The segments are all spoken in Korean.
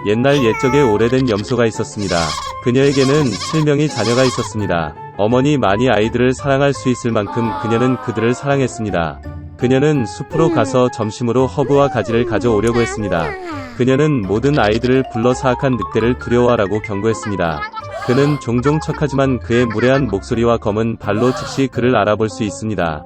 옛날 옛적에 오래된 염소가 있었습니다. 그녀에게는 7명의 자녀가 있었습니다. 어머니 많이 아이들을 사랑할 수 있을 만큼 그녀는 그들을 사랑했습니다. 그녀는 숲으로 가서 점심으로 허브와 가지를 가져오려고 했습니다. 그녀는 모든 아이들을 불러 사악한 늑대를 두려워하라고 경고했습니다. 그는 종종 척하지만 그의 무례한 목소리와 검은 발로 즉시 그를 알아볼 수 있습니다.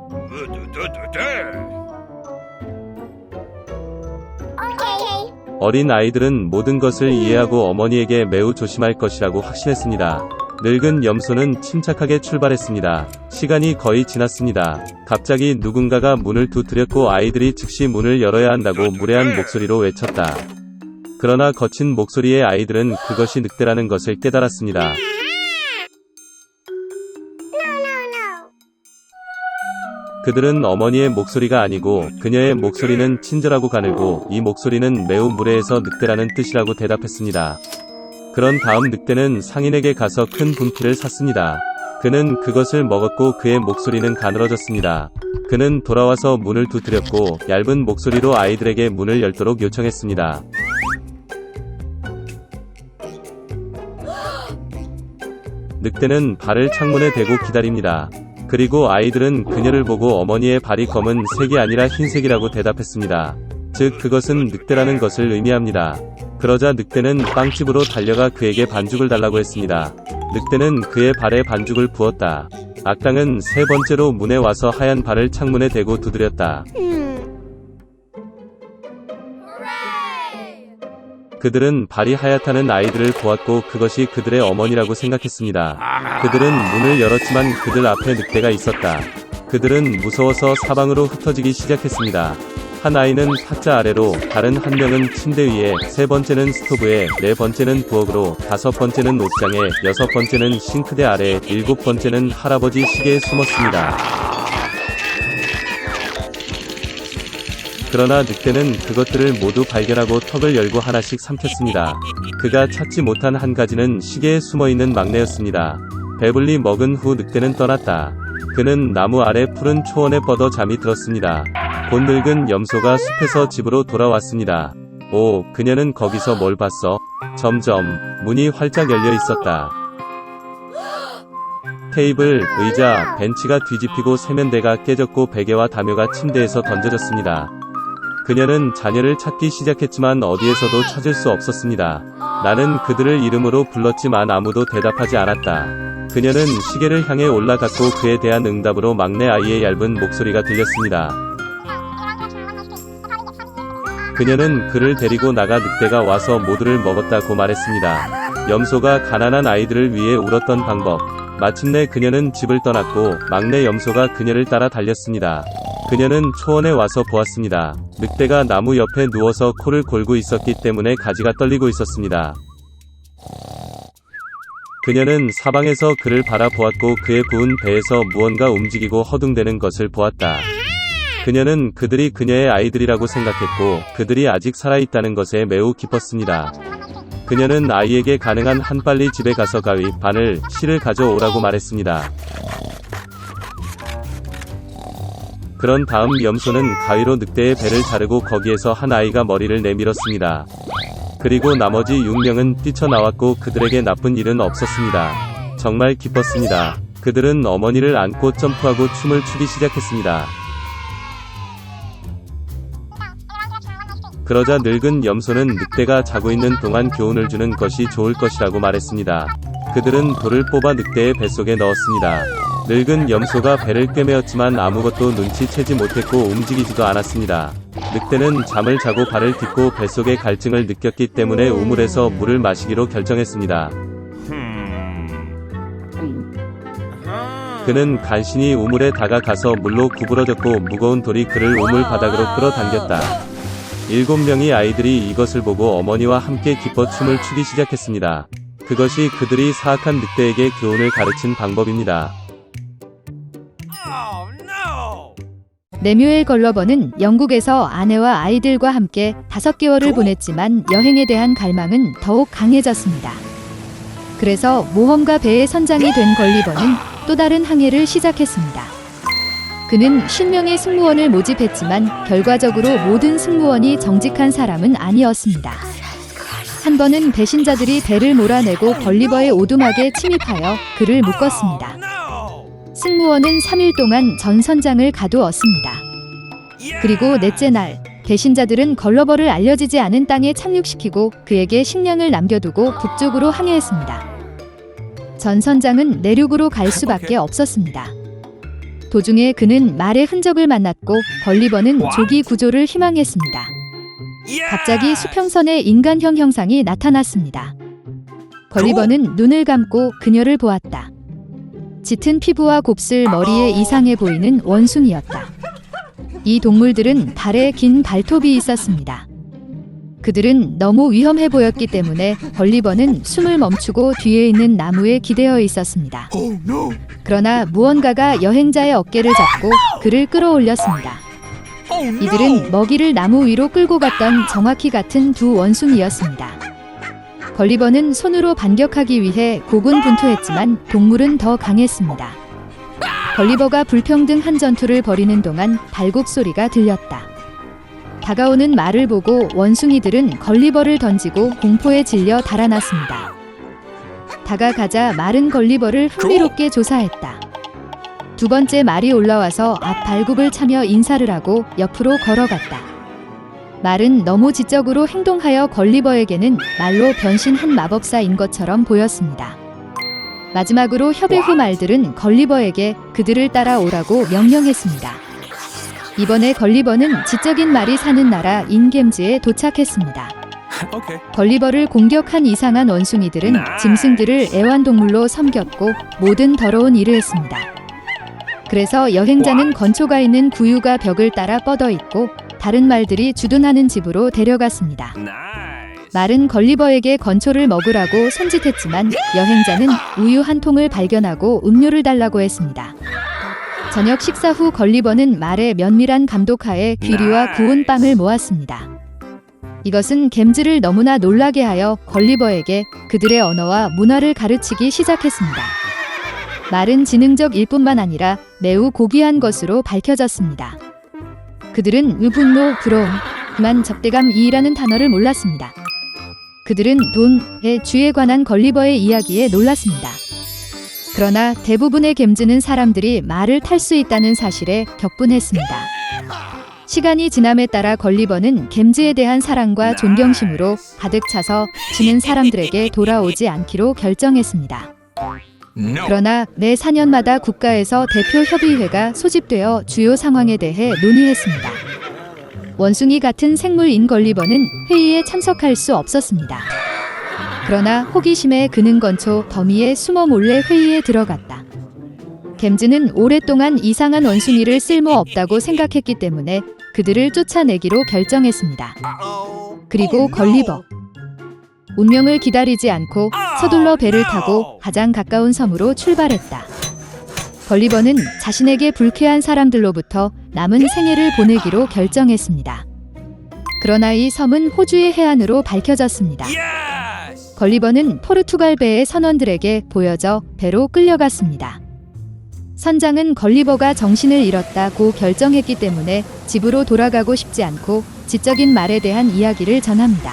어린 아이들은 모든 것을 이해하고 어머니에게 매우 조심할 것이라고 확신했습니다. 늙은 염소는 침착하게 출발했습니다. 시간이 거의 지났습니다. 갑자기 누군가가 문을 두드렸고 아이들이 즉시 문을 열어야 한다고 무례한 목소리로 외쳤다. 그러나 거친 목소리의 아이들은 그것이 늑대라는 것을 깨달았습니다. 그들은 어머니의 목소리가 아니고 그녀의 목소리는 친절하고 가늘고 이 목소리는 매우 무례해서 늑대라는 뜻이라고 대답했습니다. 그런 다음 늑대는 상인에게 가서 큰 분필을 샀습니다. 그는 그것을 먹었고 그의 목소리는 가늘어졌습니다. 그는 돌아와서 문을 두드렸고 얇은 목소리로 아이들에게 문을 열도록 요청했습니다. 늑대는 발을 창문에 대고 기다립니다. 그리고 아이들은 그녀를 보고 어머니의 발이 검은 색이 아니라 흰색이라고 대답했습니다. 즉 그것은 늑대라는 것을 의미합니다. 그러자 늑대는 빵집으로 달려가 그에게 반죽을 달라고 했습니다. 늑대는 그의 발에 반죽을 부었다. 악당은 세 번째로 문에 와서 하얀 발을 창문에 대고 두드렸다. 그들은 발이 하얗다는 아이들을 보았고 그것이 그들의 어머니라고 생각했습니다. 그들은 문을 열었지만 그들 앞에 늑대가 있었다. 그들은 무서워서 사방으로 흩어지기 시작했습니다. 한 아이는 탁자 아래로, 다른 한 명은 침대 위에, 세 번째는 스토브에, 네 번째는 부엌으로, 다섯 번째는 옷장에, 여섯 번째는 싱크대 아래, 일곱 번째는 할아버지 시계에 숨었습니다. 그러나 늑대는 그것들을 모두 발견하고 턱을 열고 하나씩 삼켰습니다. 그가 찾지 못한 한 가지는 시계에 숨어있는 막내였습니다. 배불리 먹은 후 늑대는 떠났다. 그는 나무 아래 푸른 초원에 뻗어 잠이 들었습니다. 곧 늙은 염소가 숲에서 집으로 돌아왔습니다. 오, 그녀는 거기서 뭘 봤어? 점점 문이 활짝 열려 있었다. 테이블, 의자, 벤치가 뒤집히고 세면대가 깨졌고 베개와 담요가 침대에서 던져졌습니다. 그녀는 자녀를 찾기 시작했지만 어디에서도 찾을 수 없었습니다. 나는 그들을 이름으로 불렀지만 아무도 대답하지 않았다. 그녀는 시계를 향해 올라갔고 그에 대한 응답으로 막내 아이의 얇은 목소리가 들렸습니다. 그녀는 그를 데리고 나가 늑대가 와서 모두를 먹었다고 말했습니다. 염소가 가난한 아이들을 위해 울었던 방법. 마침내 그녀는 집을 떠났고 막내 염소가 그녀를 따라 달렸습니다. 그녀는 초원에 와서 보았습니다. 늑대가 나무 옆에 누워서 코를 골고 있었기 때문에 가지가 떨리고 있었습니다. 그녀는 사방에서 그를 바라보았고 그의 부은 배에서 무언가 움직이고 허둥대는 것을 보았다. 그녀는 그들이 그녀의 아이들이라고 생각했고 그들이 아직 살아있다는 것에 매우 기뻤습니다. 그녀는 아이에게 가능한 한 빨리 집에 가서 가위, 바늘, 실을 가져오라고 말했습니다. 그런 다음 염소는 가위로 늑대의 배를 자르고 거기에서 한 아이가 머리를 내밀었습니다. 그리고 나머지 6명은 뛰쳐나왔고 그들에게 나쁜 일은 없었습니다. 정말 기뻤습니다. 그들은 어머니를 안고 점프하고 춤을 추기 시작했습니다. 그러자 늙은 염소는 늑대가 자고 있는 동안 교훈을 주는 것이 좋을 것이라고 말했습니다. 그들은 돌을 뽑아 늑대의 뱃속에 넣었습니다. 늙은 염소가 배를 꿰매었지만 아무것도 눈치채지 못했고 움직이지도 않았습니다. 늑대는 잠을 자고 발을 딛고 뱃속의 갈증을 느꼈기 때문에 우물에서 물을 마시기로 결정했습니다. 그는 간신히 우물에 다가가서 물로 구부러졌고 무거운 돌이 그를 우물 바닥으로 끌어당겼다. 7명의 아이들이 이것을 보고 어머니와 함께 기뻐 춤을 추기 시작했습니다. 그것이 그들이 사악한 늑대에게 교훈을 가르친 방법입니다. 레뮤엘 걸러버는 영국에서 아내와 아이들과 함께 5개월을 보냈지만 여행에 대한 갈망은 더욱 강해졌습니다. 그래서 모험가 배의 선장이 된 걸리버는 또 다른 항해를 시작했습니다. 그는 10명의 승무원을 모집했지만 결과적으로 모든 승무원이 정직한 사람은 아니었습니다. 한 번은 배신자들이 배를 몰아내고 걸리버의 오두막에 침입하여 그를 묶었습니다. 승무원은 3일 동안 전 선장을 가두었습니다. 그리고 넷째 날, 배신자들은 걸러버를 알려지지 않은 땅에 착륙시키고 그에게 식량을 남겨두고 북쪽으로 항해했습니다. 전 선장은 내륙으로 갈 수밖에 없었습니다. 도중에 그는 말의 흔적을 만났고 걸리버는 조기 구조를 희망했습니다. 갑자기 수평선에 인간형 형상이 나타났습니다. 걸리버는 눈을 감고 그녀를 보았다. 짙은 피부와 곱슬 머리에 이상해 보이는 원숭이였다. 이 동물들은 발에 긴 발톱이 있었습니다. 그들은 너무 위험해 보였기 때문에 걸리버는 숨을 멈추고 뒤에 있는 나무에 기대어 있었습니다. 그러나 무언가가 여행자의 어깨를 잡고 그를 끌어올렸습니다. 이들은 먹이를 나무 위로 끌고 갔던 정확히 같은 두 원숭이였습니다. 걸리버는 손으로 반격하기 위해 고군분투했지만 동물은 더 강했습니다. 걸리버가 불평등한 전투를 벌이는 동안 발굽 소리가 들렸다. 다가오는 말을 보고 원숭이들은 걸리버를 던지고 공포에 질려 달아났습니다. 다가가자 말은 걸리버를 흥미롭게 조사했다. 두 번째 말이 올라와서 앞 발굽을 차며 인사를 하고 옆으로 걸어갔다. 말은 너무 지적으로 행동하여 걸리버에게는 말로 변신한 마법사인 것처럼 보였습니다. 마지막으로 협의 후 말들은 걸리버에게 그들을 따라오라고 명령했습니다. 이번에 걸리버는 지적인 말이 사는 나라 인겜즈에 도착했습니다. 걸리버를 공격한 이상한 원숭이들은 짐승들을 애완동물로 섬겼고 모든 더러운 일을 했습니다. 그래서 여행자는 건초가 있는 구유가 벽을 따라 뻗어 있고 다른 말들이 주둔하는 집으로 데려갔습니다. 말은 걸리버에게 건초를 먹으라고 손짓했지만 여행자는 우유 한 통을 발견하고 음료를 달라고 했습니다. 저녁 식사 후 걸리버는 말의 면밀한 감독하에 귀리와 구운 빵을 모았습니다. 이것은 겜즈를 너무나 놀라게 하여 걸리버에게 그들의 언어와 문화를 가르치기 시작했습니다. 말은 지능적일 뿐만 아니라 매우 고귀한 것으로 밝혀졌습니다. 그들은 분노, 부러움,만 적대감이라는 단어를 몰랐습니다. 그들은 돈의 주에 관한 걸리버의 이야기에 놀랐습니다. 그러나 대부분의 겜즈는 사람들이 말을 탈 수 있다는 사실에 격분했습니다. 시간이 지남에 따라 걸리버는 겜즈에 대한 사랑과 존경심으로 가득 차서 지는 사람들에게 돌아오지 않기로 결정했습니다. 그러나 매 4년마다 국가에서 대표협의회가 소집되어 주요 상황에 대해 논의했습니다. 원숭이 같은 생물인 걸리버는 회의에 참석할 수 없었습니다. 그러나 호기심에 그는 건초 더미에 숨어 몰래 회의에 들어갔다. 겜즈는 오랫동안 이상한 원숭이를 쓸모없다고 생각했기 때문에 그들을 쫓아내기로 결정했습니다. 그리고 걸리버. 운명을 기다리지 않고 서둘러 배를 타고 가장 가까운 섬으로 출발했다. 걸리버는 자신에게 불쾌한 사람들로부터 남은 생애를 보내기로 결정했습니다. 그러나 이 섬은 호주의 해안으로 밝혀졌습니다. 걸리버는 포르투갈 배의 선원들에게 보여져 배로 끌려갔습니다. 선장은 걸리버가 정신을 잃었다고 결정했기 때문에 집으로 돌아가고 싶지 않고 지적인 말에 대한 이야기를 전합니다.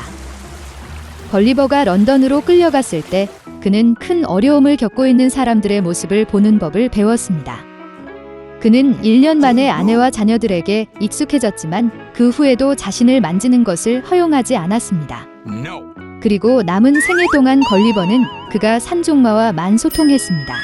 걸리버가 런던으로 끌려갔을 때 그는 큰 어려움을 겪고 있는 사람들의 모습을 보는 법을 배웠습니다. 그는 1년 만에 아내와 자녀들에게 익숙해졌지만 그 후에도 자신을 만지는 것을 허용하지 않았습니다. 그리고 남은 생애 동안 걸리버는 그가 산종마와 만소통했습니다.